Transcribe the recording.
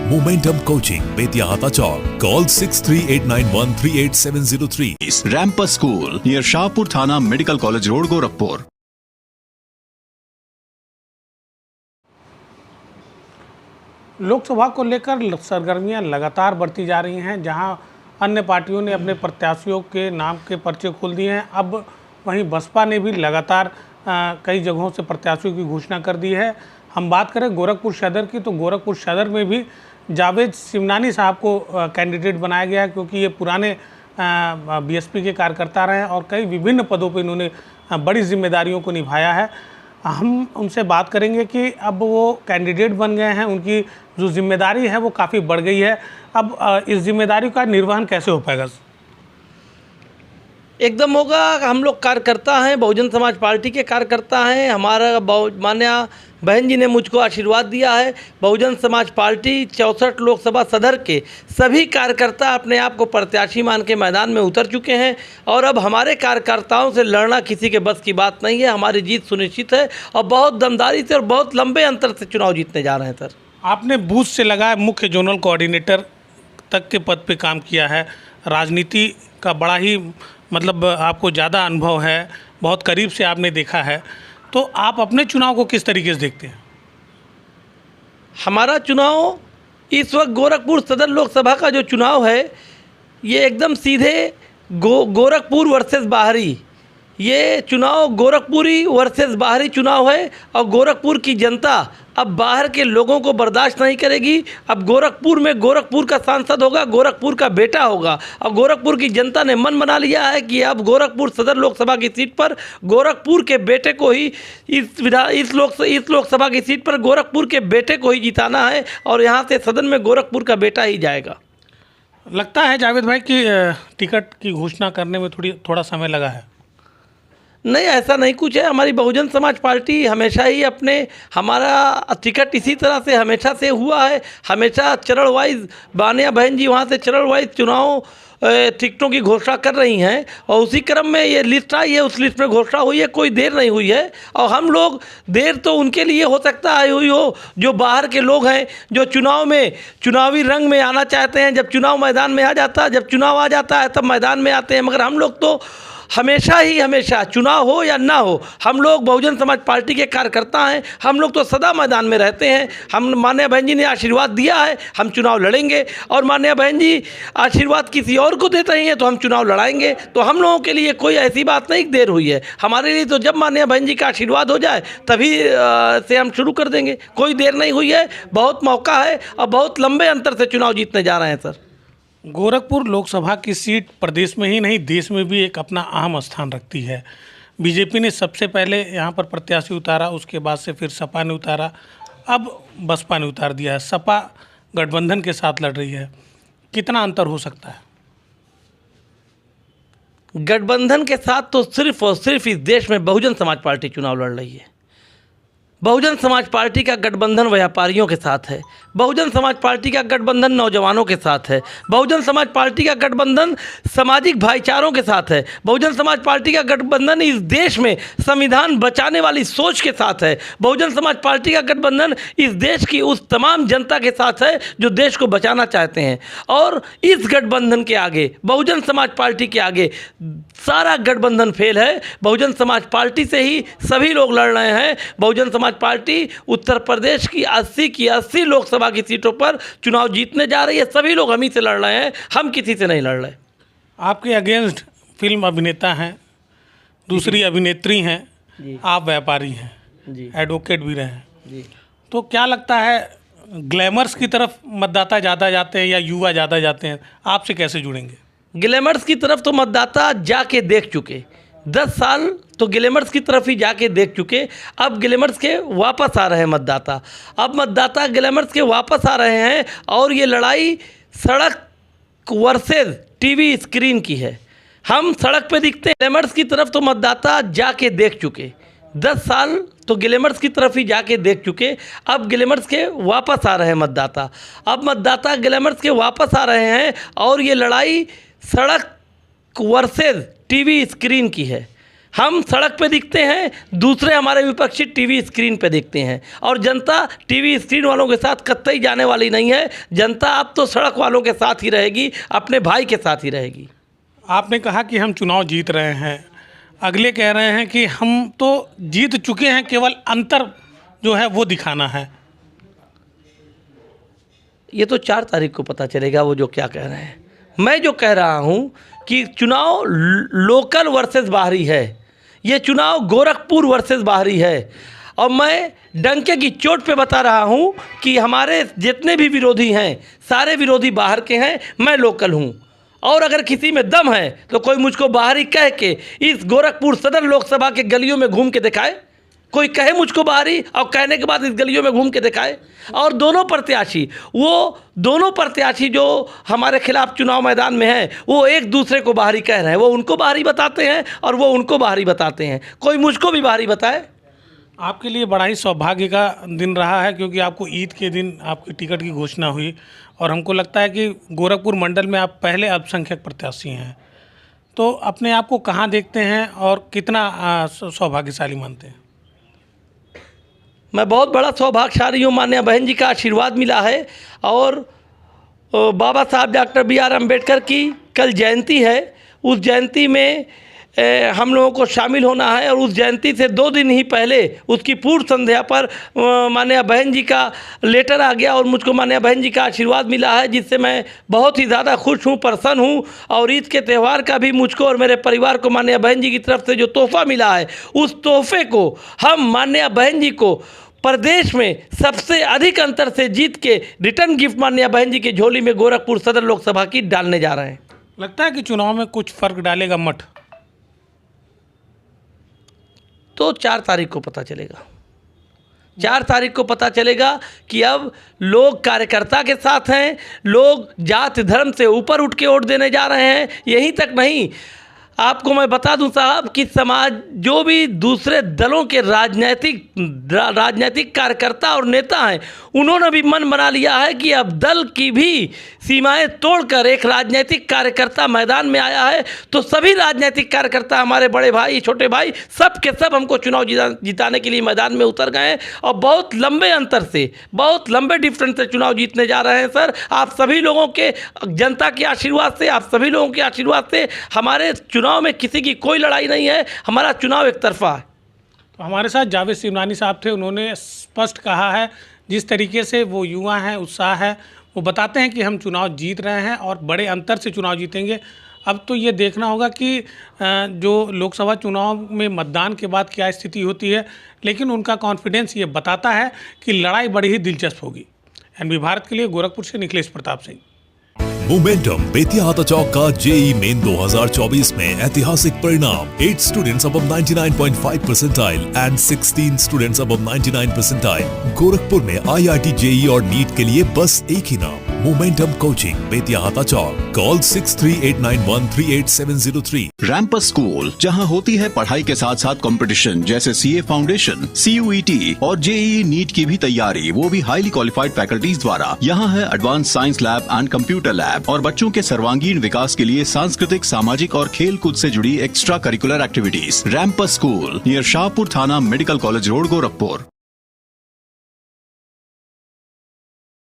Momentum Coaching, Betia Hata Chowk. Call 6389138703. Rampus School near Shahpur Thana Medical College Road, Gorakhpur. Lok Sabha को लेकर सरगर्मियां लगातार बढ़ती जा रही हैं। जहां अन्य पार्टियों ने अपने प्रत्याशियों के नाम के पर्चे खोल दिए हैं, अब वहीं बसपा ने भी लगातार कई जगहों से प्रत्याशियों की घोषणा कर दी है। हम बात करें गोरखपुर सदर की, तो गोरखपुर सदर में भी जावेद सिमनानी साहब को कैंडिडेट बनाया गया है, क्योंकि ये पुराने बीएसपी के कार्यकर्ता रहे हैं और कई विभिन्न पदों पर इन्होंने बड़ी जिम्मेदारियों को निभाया है। हम उनसे बात करेंगे कि अब वो कैंडिडेट बन गए हैं, उनकी जो जिम्मेदारी है वो काफ़ी बढ़ गई है। अब इस जिम्मेदारी का निर्वहन कैसे हो पाएगा? एकदम होगा। हम लोग कार्यकर्ता हैं, बहुजन समाज पार्टी के कार्यकर्ता हैं। हमारा मान्य बहन जी ने मुझको आशीर्वाद दिया है। बहुजन समाज पार्टी 64 लोकसभा सदर के सभी कार्यकर्ता अपने आप को प्रत्याशी मान के मैदान में उतर चुके हैं और अब हमारे कार्यकर्ताओं से लड़ना किसी के बस की बात नहीं है। हमारी जीत सुनिश्चित है और बहुत दमदारी से और बहुत लंबे अंतर से चुनाव जीतने जा रहे हैं। सर, आपने बूथ से लगाए मुख्य जोनल कोऑर्डिनेटर तक के पद पे काम किया है, राजनीति का बड़ा ही मतलब आपको ज़्यादा अनुभव है, बहुत करीब से आपने देखा है, तो आप अपने चुनाव को किस तरीके से देखते हैं? हमारा चुनाव इस वक्त गोरखपुर सदर लोकसभा का जो चुनाव है ये एकदम सीधे गोरखपुर वर्सेस बाहरी, ये चुनाव गोरखपुरी वर्सेस बाहरी चुनाव है और गोरखपुर की जनता अब बाहर के लोगों को बर्दाश्त नहीं करेगी। अब गोरखपुर में गोरखपुर का सांसद होगा, गोरखपुर का बेटा होगा और गोरखपुर की जनता ने मन बना लिया है कि अब गोरखपुर सदर लोकसभा की सीट पर गोरखपुर के बेटे को ही इस लोकसभा की सीट पर गोरखपुर के बेटे को ही जिताना है और यहाँ से सदन में गोरखपुर का बेटा ही जाएगा। लगता है जावेद भाई कि टिकट की घोषणा करने में थोड़ा समय लगा है? नहीं, ऐसा नहीं कुछ है। हमारी बहुजन समाज पार्टी हमेशा ही हमारा टिकट इसी तरह से हमेशा से हुआ है। हमेशा चरण वाइज बानिया बहन जी वहाँ से चरण वाइज चुनाव टिकटों की घोषणा कर रही हैं और उसी क्रम में ये लिस्ट आई है, उस लिस्ट में घोषणा हुई है, कोई देर नहीं हुई है। और हम लोग देर तो उनके लिए हो सकता है हुई हो जो बाहर के लोग हैं, जो चुनावी रंग में आना चाहते हैं। जब चुनाव मैदान में आ जाता है, जब चुनाव आ जाता है तब मैदान में आते हैं। मगर हम लोग तो हमेशा चुनाव हो या ना हो, हम लोग बहुजन समाज पार्टी के कार्यकर्ता हैं। हम लोग तो सदा मैदान में रहते हैं। हम माननीय बहन जी ने आशीर्वाद दिया है, हम चुनाव लड़ेंगे और माननीय बहन जी आशीर्वाद किसी और को देते हैं तो हम चुनाव लड़ाएंगे। तो हम लोगों के लिए कोई ऐसी बात नहीं देर हुई है। हमारे लिए तो जब माननीय बहन जी का आशीर्वाद हो जाए तभी से हम शुरू कर देंगे। कोई देर नहीं हुई है, बहुत मौका है और बहुत लंबे अंतर से चुनाव जीतने जा रहे हैं। सर, गोरखपुर लोकसभा की सीट प्रदेश में ही नहीं देश में भी एक अपना अहम स्थान रखती है। बीजेपी ने सबसे पहले यहाँ पर प्रत्याशी उतारा, उसके बाद से फिर सपा ने उतारा, अब बसपा ने उतार दिया है। सपा गठबंधन के साथ लड़ रही है, कितना अंतर हो सकता है? गठबंधन के साथ तो सिर्फ और सिर्फ इस देश में बहुजन समाज पार्टी चुनाव लड़ रही है। बहुजन समाज पार्टी का गठबंधन व्यापारियों के साथ है, बहुजन समाज पार्टी का गठबंधन नौजवानों के साथ है, बहुजन समाज पार्टी का गठबंधन सामाजिक भाईचारों के साथ है, बहुजन समाज पार्टी का गठबंधन इस देश में संविधान बचाने वाली सोच के साथ है, बहुजन समाज पार्टी का गठबंधन इस देश की उस तमाम जनता के साथ है जो देश को बचाना चाहते हैं। और इस गठबंधन के आगे, बहुजन समाज पार्टी के आगे सारा गठबंधन फेल है। बहुजन समाज पार्टी से ही सभी लोग लड़ रहे हैं। बहुजन समाज पार्टी उत्तर प्रदेश की 80 लोकसभा की सीटों पर चुनाव जीतने जा रही है। सभी लोग हम ही से लड़ रहे हैं, हम किसी से नहीं लड़ रहे। आपके अगेंस्ट फिल्म अभिनेता हैं, दूसरी अभिनेत्री हैं, आप व्यापारी हैं, एडवोकेट भी रहे हैं, तो क्या लगता है ग्लैमर्स की तरफ मतदाता ज़्यादा जाते हैं या युवा ज़्यादा जाते हैं? आपसे कैसे जुड़ेंगे? ग्लैमर्स की तरफ तो मतदाता जाके देख चुके, 10 साल तो ग्लैमर्स की तरफ ही जाके देख चुके। अब ग्लैमर्स के वापस आ रहे हैं मतदाता, अब मतदाता ग्लैमर्स के वापस आ रहे हैं और ये लड़ाई सड़क वर्सेस टीवी स्क्रीन की है। हम सड़क पे दिखते हैं, ग्लैमर्स की तरफ तो मतदाता जाके देख चुके, 10 साल तो ग्लैमर्स की तरफ ही जाके देख चुके। अब ग्लैमर्स के वापस आ रहे हैं मतदाता, अब मतदाता ग्लैमर्स के वापस आ रहे हैं और ये लड़ाई सड़क वर्सेस टीवी स्क्रीन की है। हम सड़क पे दिखते हैं, दूसरे हमारे विपक्षी टीवी स्क्रीन पे देखते हैं, और जनता टीवी स्क्रीन वालों के साथ कतई जाने वाली नहीं है। जनता अब तो सड़क वालों के साथ ही रहेगी, अपने भाई के साथ ही रहेगी। आपने कहा कि हम चुनाव जीत रहे हैं, अगले कह रहे हैं कि हम तो जीत चुके हैं, केवल अंतर जो है वो दिखाना है। ये तो 4 तारीख को पता चलेगा वो जो क्या कह रहे हैं। मैं जो कह रहा हूँ कि चुनाव लोकल वर्सेस बाहरी है, ये चुनाव गोरखपुर वर्सेस बाहरी है, और मैं डंके की चोट पे बता रहा हूँ कि हमारे जितने भी विरोधी हैं सारे विरोधी बाहर के हैं, मैं लोकल हूँ। और अगर किसी में दम है तो कोई मुझको बाहरी कह के इस गोरखपुर सदर लोकसभा के गलियों में घूम के दिखाए, कोई कहे मुझको बाहरी और कहने के बाद इस गलियों में घूम के दिखाए। और दोनों प्रत्याशी जो हमारे खिलाफ चुनाव मैदान में हैं, वो एक दूसरे को बाहरी कह रहे हैं, वो उनको बाहरी बताते हैं और वो उनको बाहरी बताते हैं। कोई मुझको भी बाहरी बताए। आपके लिए बड़ा ही सौभाग्य का दिन रहा है, क्योंकि आपको ईद के दिन आपकी टिकट की घोषणा हुई, और हमको लगता है कि गोरखपुर मंडल में आप पहले अल्पसंख्यक प्रत्याशी हैं। तो अपने आप को कहाँ देखते हैं और कितना सौभाग्यशाली मानते हैं? मैं बहुत बड़ा सौभाग्यशाली हूँ, माननीय बहन जी का आशीर्वाद मिला है, और बाबा साहब डॉक्टर BR अम्बेडकर की कल जयंती है। उस जयंती में हम लोगों को शामिल होना है, और उस जयंती से 2 दिन ही पहले उसकी पूर्व संध्या पर माननीय बहन जी का लेटर आ गया और मुझको माननीय बहन जी का आशीर्वाद मिला है, जिससे मैं बहुत ही ज़्यादा खुश हूँ, प्रसन्न हूँ। और ईद के त्यौहार का भी मुझको और मेरे परिवार को माननीय बहन जी की तरफ से जो तोहफ़ा मिला है, उस तोहफे को हम माननीय बहन जी को प्रदेश में सबसे अधिक अंतर से जीत के रिटर्न गिफ्ट माननीय बहन जी की झोली में गोरखपुर सदर लोकसभा की डालने जा रहे हैं। लगता है कि चुनाव में कुछ फर्क डालेगा मठ? तो 4 तारीख को पता चलेगा। 4 तारीख को पता चलेगा कि अब लोग कार्यकर्ता के साथ हैं, लोग जाति धर्म से ऊपर उठ के वोट देने जा रहे हैं। यहीं तक नहीं, आपको मैं बता दूं साहब कि समाज जो भी दूसरे दलों के राजनीतिक कार्यकर्ता और नेता हैं, उन्होंने भी मन बना लिया है कि अब दल की भी सीमाएं तोड़कर एक राजनीतिक कार्यकर्ता मैदान में आया है, तो सभी राजनीतिक कार्यकर्ता, हमारे बड़े भाई, छोटे भाई, सब के सब हमको चुनाव जिताने के लिए मैदान में उतर गए हैं, और बहुत लंबे अंतर से, बहुत लंबे डिफरेंस से चुनाव जीतने जा रहे हैं। सर, आप सभी लोगों के, जनता के आशीर्वाद से, आप सभी लोगों के आशीर्वाद से हमारे चुनाव में किसी की कोई लड़ाई नहीं है, हमारा चुनाव एक तरफा है। तो हमारे साथ जावेद सिमनानी साहब थे, उन्होंने स्पष्ट कहा है, जिस तरीके से वो युवा हैं, उत्साह है, वो बताते हैं कि हम चुनाव जीत रहे हैं और बड़े अंतर से चुनाव जीतेंगे। अब तो ये देखना होगा कि जो लोकसभा चुनाव में मतदान के बाद क्या स्थिति होती है, लेकिन उनका कॉन्फिडेंस ये बताता है कि लड़ाई बड़ी ही दिलचस्प होगी। NB भारत के लिए गोरखपुर से निखिलेश प्रताप सिंह। मोमेंटम बेतिया हाता चौक का JEE मेन 2024 में ऐतिहासिक परिणाम। 8 students above 99.5 percentile and 16 students above 99 percentile। Gorakhpur में IIT JEE और नीट के लिए बस एक ही नाम, मोमेंटम कोचिंग बेतिया हाता चौक। कॉल 6389138703। रैम्पस स्कूल, जहां होती है पढ़ाई के साथ साथ कंपटीशन, जैसे CA फाउंडेशन, CUET और JEE नीट की भी तैयारी, वो भी हाईली क्वालिफाइड फैकल्टीज द्वारा। यहाँ है advance science lab and computer lab, और बच्चों के सर्वांगीण विकास के लिए सांस्कृतिक, सामाजिक और खेल कूद से जुड़ी extra curricular activities. Rampus school near Shahpur थाना, मेडिकल कॉलेज रोड, गोरखपुर।